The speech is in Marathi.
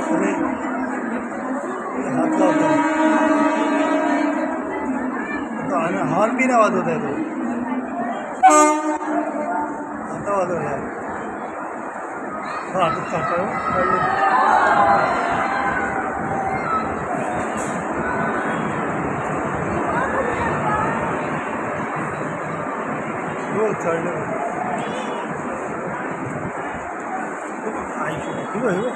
अरे हात लावतो आणि हॉर्न बी नाही वाजवत आहे तो. आता वाजवला हा आता चालतो हो चढलं ऐकू हो